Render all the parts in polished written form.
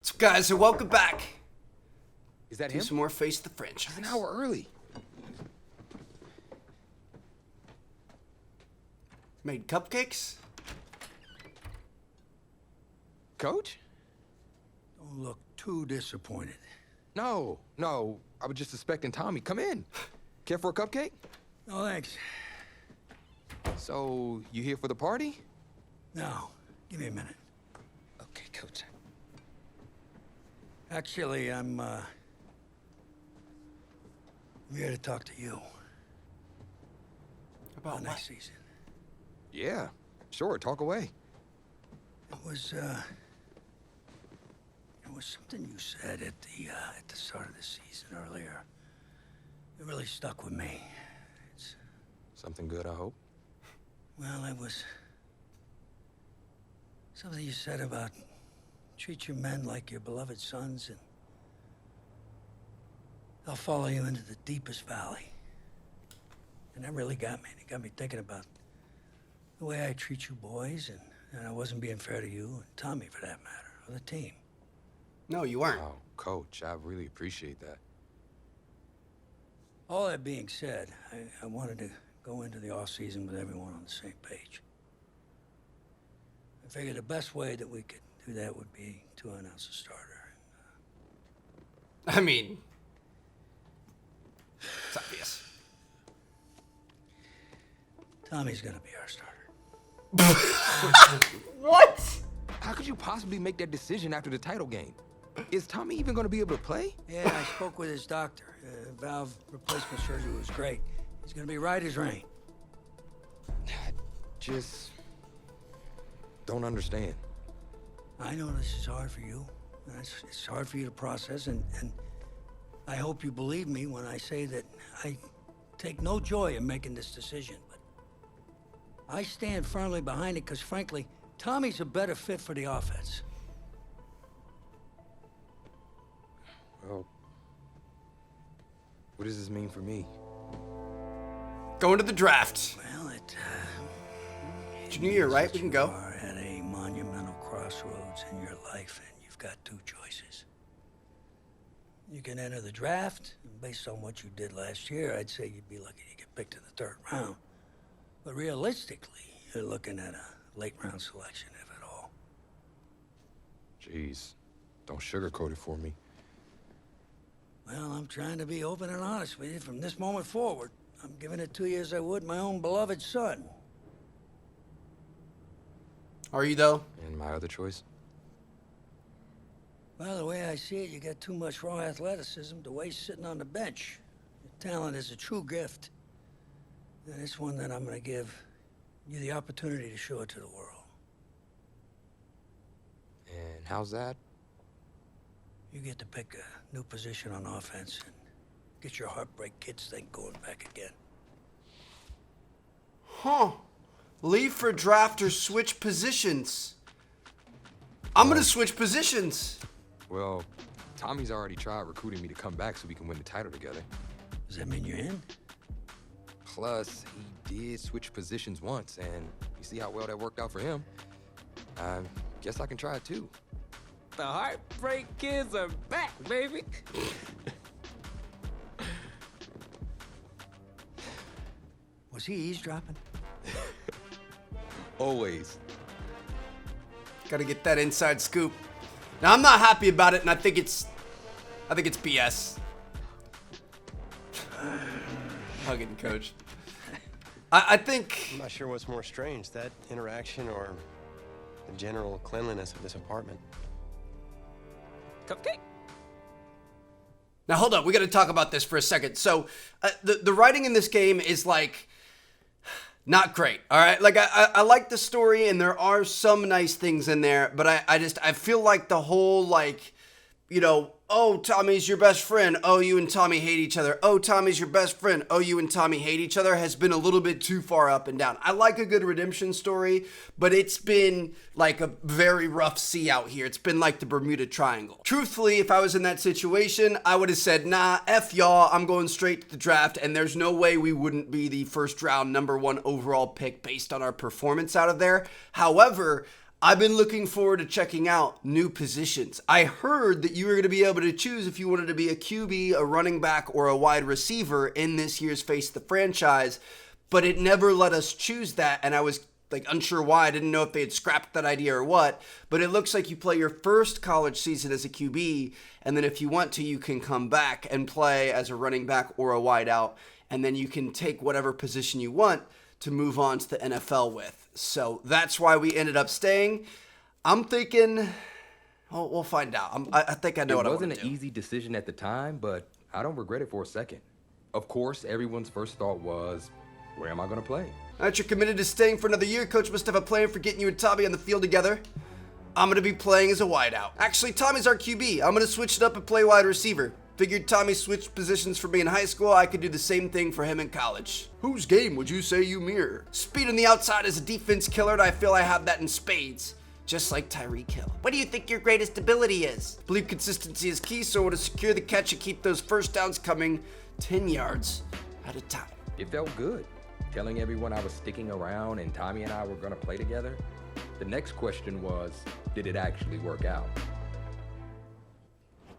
So guys, so welcome back. Is that Do him? some more Face the Franchise. He's an hour early. Made cupcakes? Coach? Don't look too disappointed. No. I was just suspecting Tommy. Come in. Care for a cupcake? No, thanks. So, you here for the party? No, give me a minute. Okay, Coach. Actually, I'm here to talk to you About about what? next season. Yeah, sure. Talk away. It was something you said at the start of the season earlier. It really stuck with me. It's, Something good, I hope. well, it was something you said about treat your men like your beloved sons, and they'll follow you into the deepest valley. And that really got me. It got me thinking about the way I treat you boys, and I wasn't being fair to you, and Tommy for that matter, or the team. No, you weren't. Oh, Coach, I really appreciate that. All that being said, I wanted to go into the off-season with everyone on the same page. I figured the best way that we could do that would be to announce a starter. I mean, it's obvious. Tommy's gonna be our starter. What? How could you possibly make that decision after the title game? Is Tommy even going to be able to play? Yeah, I spoke with his doctor. Valve replacement surgery was great. He's gonna be right as rain. I just don't understand. I know this is hard for you. It's hard for you to process, and I hope you believe me when I say that I take no joy in making this decision. But I stand firmly behind it because, frankly, Tommy's a better fit for the offense. Well, what does this mean for me? Going to the draft. Well, it Junior year, right? We can go. You are at a monumental crossroads in your life, and you've got two choices. You can enter the draft, and based on what you did last year, I'd say you'd be lucky to get picked in the third round. But realistically, you're looking at a late round selection, if at all. Jeez, don't sugarcoat it for me. Well, I'm trying to be open and honest with you from this moment forward. I'm giving it to you as I would my own beloved son. Are you though? And my other choice? Well, the way I see it, you got too much raw athleticism to waste sitting on the bench. Your talent is a true gift. And it's one that I'm going to give you the opportunity to show it to the world. And how's that? You get to pick a new position on offense and get your heartbreak kids thing going back again. Huh. Leave for draft or switch positions. I'm gonna switch positions. Well, Tommy's already tried recruiting me to come back so we can win the title together. Does that mean you're in? Plus, he did switch positions once, and you see how well that worked out for him. I guess I can try it too. The Heartbreak Kids are back, baby. Was he eavesdropping? Always. Gotta get that inside scoop. Now I'm not happy about it, and I think it's BS. Hugging coach. I think I'm not sure what's more strange, that interaction or the general cleanliness of this apartment. Cupcake? now hold up. We got to talk about this for a second. So the writing in this game is like not great. All right, like I like the story, and there are some nice things in there, but I feel like the whole like, you know, oh, Tommy's your best friend. Oh, you and Tommy hate each other. Oh, Tommy's your best friend. Oh, you and Tommy hate each other has been a little bit too far up and down. I like a good redemption story, but it's been like a very rough sea out here. It's been like the Bermuda Triangle. Truthfully, if I was in that situation, I would have said, nah, F y'all, I'm going straight to the draft, and there's no way we wouldn't be the first round #1 overall pick based on our performance out of there. However, I've been looking forward to checking out new positions. I heard that you were going to be able to choose if you wanted to be a QB, a running back, or a wide receiver in this year's Face the Franchise, but it never let us choose that, and I was like unsure why. I didn't know if they had scrapped that idea or what, but it looks like you play your first college season as a QB, and then if you want to, you can come back and play as a running back or a wide out, and then you can take whatever position you want to move on to the NFL with. So that's why we ended up staying. I'm thinking, well, we'll find out. I think I know what I want to do. It wasn't an easy decision at the time, but I don't regret it for a second. Of course, everyone's first thought was, where am I going to play? Now that you're committed to staying for another year, Coach must have a plan for getting you and Tommy on the field together. I'm going to be playing as a wideout. Actually, Tommy's our QB. I'm going to switch it up and play wide receiver. Figured Tommy switched positions for me in high school. I could do the same thing for him in college. Whose game would you say you mirror? Speed on the outside is a defense killer, and I feel I have that in spades. Just like Tyreek Hill. What do you think your greatest ability is? I believe consistency is key, so I want to secure the catch and keep those first downs coming 10 yards at a time. It felt good, telling everyone I was sticking around and Tommy and I were going to play together. The next question was, did it actually work out?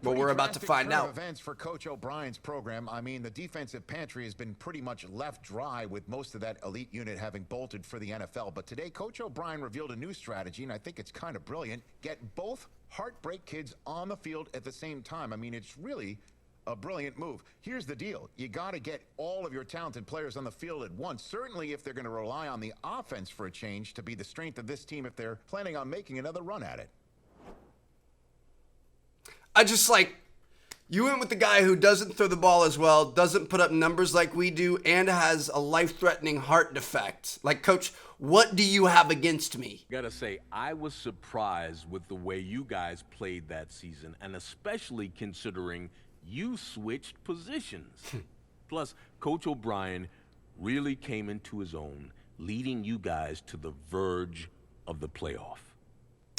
Well, we're about to find out. Events for Coach O'Brien's program. I mean, the defensive pantry has been pretty much left dry with most of that elite unit having bolted for the NFL. But today, Coach O'Brien revealed a new strategy, and I think it's kind of brilliant. Get both heartbreak kids on the field at the same time. I mean, it's really a brilliant move. Here's the deal. You got to get all of your talented players on the field at once, certainly if they're going to rely on the offense for a change to be the strength of this team if they're planning on making another run at it. I just like, you went with the guy who doesn't throw the ball as well, doesn't put up numbers like we do, and has a life-threatening heart defect. Like, Coach, what do you have against me? Gotta say, I was surprised with the way you guys played that season, and especially considering you switched positions. Plus, Coach O'Brien really came into his own, leading you guys to the verge of the playoff.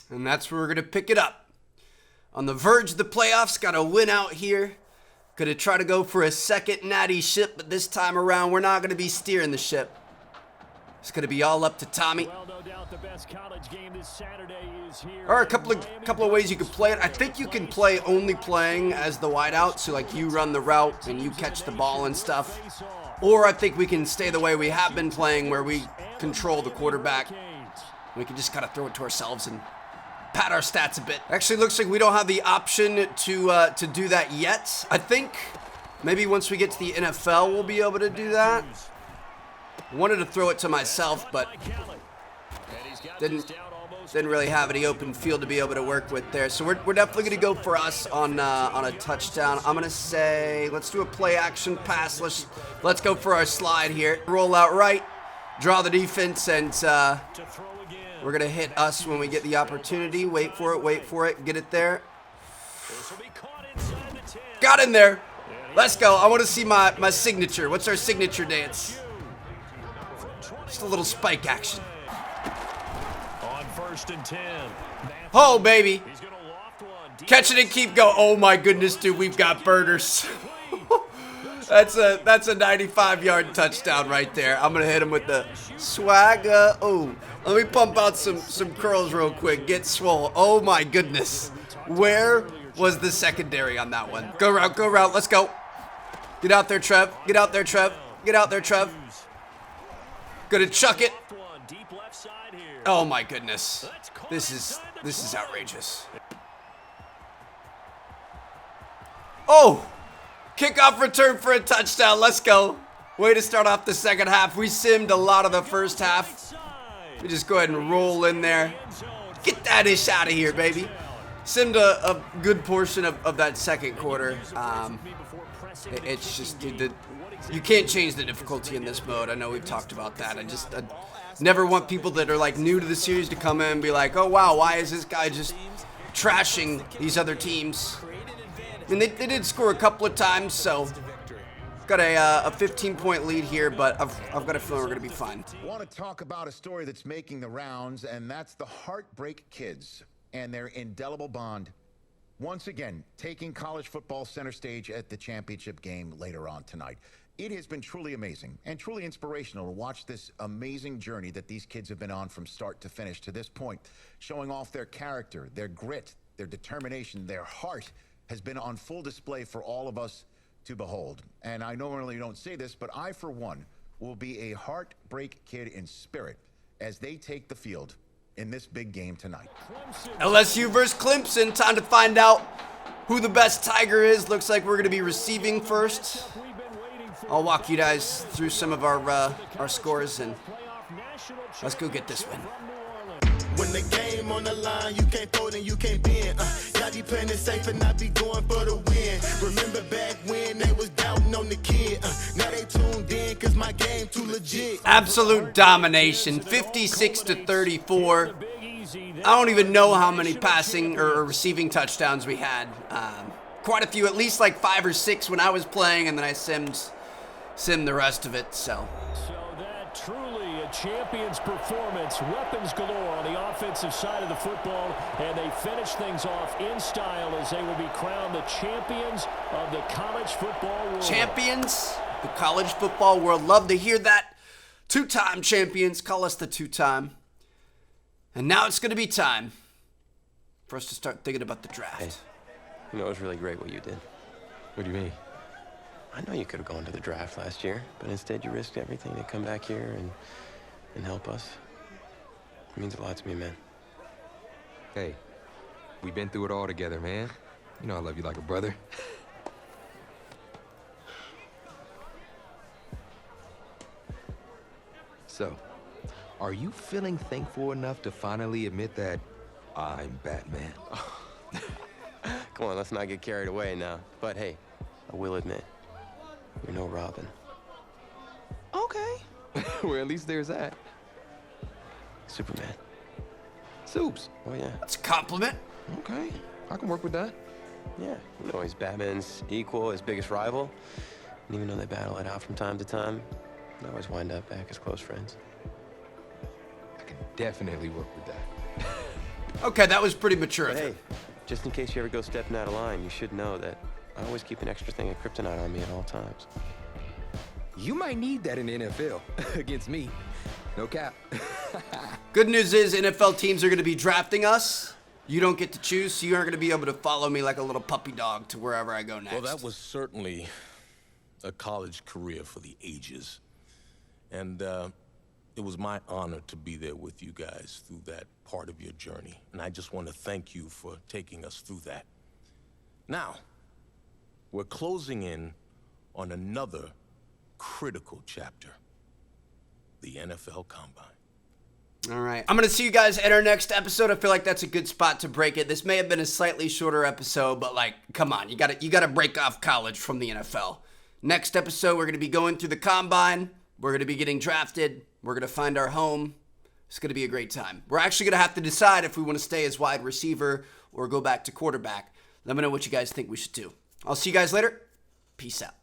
And that's where we're going to pick it up. On the verge of the playoffs, got to win out here. Going to try to go for a second natty ship, but this time around, we're not going to be steering the ship. It's going to be all up to Tommy. Well, no doubt the best college game this Saturday is here. There are a couple of ways you can play it. I think you can play only playing as the wideout, so like you run the route and you catch the ball and stuff. Or I think we can stay the way we have been playing, where we control the quarterback. We can just kind of throw it to ourselves and pad our stats a bit. Actually, looks like we don't have the option to do that yet. I think maybe once we get to the NFL, we'll be able to do that. Wanted to throw it to myself, but didn't really have any open field to be able to work with there. So we're definitely going to go for us on a touchdown. I'm going to say let's do a play action pass. Let's go for our slide here. Roll out right, draw the defense, and we're going to hit us when we get the opportunity. Wait for it, get it there. Got in there. Let's go. I want to see my signature. What's our signature dance? Just a little spike action. On 1st and 10. Oh, baby. Catch it and keep going. Oh, my goodness, dude. We've got burners. That's a 95-yard touchdown right there. I'm going to hit him with the swagger. Oh, let me pump out some curls real quick. Get swole. Oh, my goodness. Where was the secondary on that one? Go route. Let's go. Get out there, Trev. Get out there, Trev. Gonna chuck it. Oh, my goodness. This is outrageous. Oh! Kickoff return for a touchdown. Let's go. Way to start off the second half. We simmed a lot of the first half. We just go ahead and roll in there. Get that ish out of here, baby. Simmed a good portion of that second quarter. It's just, dude, you can't change the difficulty in this mode. I know we've talked about that. I never want people that are like new to the series to come in and be like, oh wow, why is this guy just trashing these other teams? I mean, they did score a couple of times, so got a 15-point lead here, but I've got a feeling we're going to be fine. I want to talk about a story that's making the rounds, and that's the Heartbreak Kids and their indelible bond. Once again, taking college football center stage at the championship game later on tonight. It has been truly amazing and truly inspirational to watch this amazing journey that these kids have been on from start to finish to this point, showing off their character, their grit, their determination, their heart has been on full display for all of us to behold. And I normally don't say this, but I, for one, will be a heartbreak kid in spirit as they take the field in this big game tonight. LSU versus Clemson. Time to find out who the best Tiger is. Looks like we're going to be receiving first. I'll walk you guys through some of our scores, and let's go get this win. When the game on the line, you can't fold and you can't bend. Y'all be playing it safe and I be going for the win. Remember back when they was doubting on the kid. Now they tuned in cause my game too legit. Absolute domination, 56-34. I don't even know how many passing or receiving touchdowns we had. Quite a few, at least like 5 or 6 when I was playing, and then I simmed the rest of it, so that truly a champion's performance. Weapons galore on the offensive side of the football, and they finish things off in style as they will be crowned the champions of the college football world. Champions, the college football world. Love to hear that. 2-time champions. Call us the 2-time. And now it's going to be time for us to start thinking about the draft. Hey, you know, it was really great what you did. What do you mean? I know you could have gone to the draft last year, but instead you risked everything to come back here and help us. It means a lot to me, man. Hey, we've been through it all together, man. You know I love you like a brother. So, are you feeling thankful enough to finally admit that I'm Batman? Come on, let's not get carried away now. But hey, I will admit, you're no Robin. Okay. Well, at least there's that. Superman. Soups. Oh, yeah. That's a compliment. Okay, I can work with that. Yeah, you know, he's Batman's equal, his biggest rival. And even though they battle it out from time to time, they always wind up back as close friends. I can definitely work with that. Okay, that was pretty mature. But hey, just in case you ever go stepping out of line, you should know that I always keep an extra thing of kryptonite on me at all times. You might need that in the NFL against me. No cap. Good news is NFL teams are going to be drafting us. You don't get to choose, so you aren't going to be able to follow me like a little puppy dog to wherever I go next. Well, that was certainly a college career for the ages. And it was my honor to be there with you guys through that part of your journey. And I just want to thank you for taking us through that. Now, we're closing in on another critical chapter, the NFL Combine. All right. I'm going to see you guys at our next episode. I feel like that's a good spot to break it. This may have been a slightly shorter episode, but like, come on, you got to break off college from the NFL. Next episode, we're going to be going through the Combine. We're going to be getting drafted. We're going to find our home. It's going to be a great time. We're actually going to have to decide if we want to stay as wide receiver or go back to quarterback. Let me know what you guys think we should do. I'll see you guys later. Peace out.